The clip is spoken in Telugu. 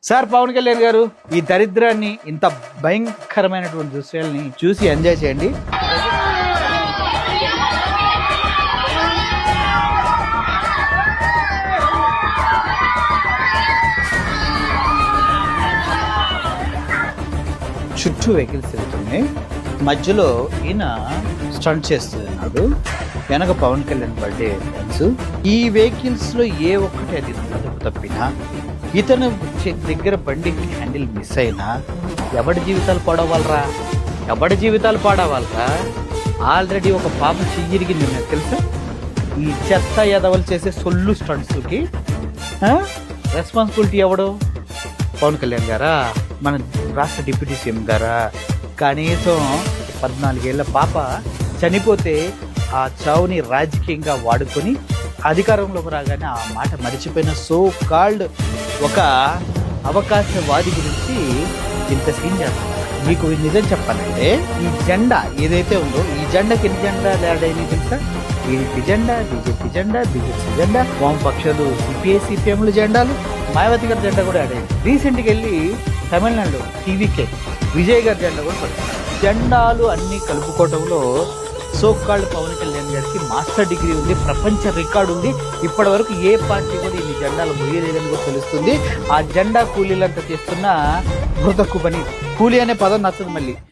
సార్ పవన్ కళ్యాణ్ గారు, ఈ దరిద్రాన్ని, ఇంత భయంకరమైనటువంటి దృశ్యాలని చూసి ఎంజాయ్ చేయండి. చుట్టూ వెహికల్స్ వెళ్తున్నాయి, మధ్యలో ఈయన స్టంట్ చేస్తున్నాడు, వెనక పవన్ కళ్యాణ్ బర్త్డే డాన్స్. ఈ వెహికల్స్ లో ఏ ఒక్కటి అది అదుపు తప్పినా, ఇతను దగ్గర బండి హ్యాండిల్ మిస్ అయినా ఎవడి జీవితాలు పాడవాలరా, ఎవడి జీవితాలు పాడవాలరా. ఆల్రెడీ ఒక పాప చెయ్యిరిగింది, నాకు తెలుసా. ఈ చెత్త ఎదవలు చేసే సొల్లు స్టంట్స్కి రెస్పాన్సిబిలిటీ ఎవడు? పవన్ కళ్యాణ్ గారా, మన రాష్ట్ర డిప్యూటీ సీఎం గారా. కనీసం 14 ఏళ్ల పాప చనిపోతే ఆ చావుని రాజకీయంగా వాడుకొని అధికారంలోకి రాగానే ఆ మాట మరిచిపోయిన సో కాల్డ్ ఒక అవకాశవాది గురించి ఇంత సీన్ చేస్తున్నారు. మీకు నిజం చెప్పాలంటే, ఈ జెండా ఏదైతే ఉందో, ఈ జెండాకి ఎన్ని జెండా తేడాయి తెలుసా? టీడీపీ జెండా, బీజేపీ జెండా, బీజేపీ జెండా, వామపక్షాలు సిపిఐ సిపిఎంల జెండాలు, మాయావతి గారి జెండా కూడా ఆడాయి. రీసెంట్గా వెళ్ళి తమిళనాడు టీవీకే విజయ్ గారి జెండా కూడా పడుతుంది. జెండాలు అన్నీ కలుపుకోవటంలో సో కాల్డ్ పవన్ కళ్యాణ్ గారికి మాస్టర్ డిగ్రీ ఉంది, ప్రపంచ రికార్డు ఉంది. ఇప్పటి వరకు ఏ పార్టీ కూడా ఇన్ని జెండాలు మొయ్యలేదని కూడా తెలుస్తుంది. ఆ జెండా కూలీలంతా చేస్తున్న మృతకు పని. కూలీ అనే పదం నచ్చదు మళ్ళీ.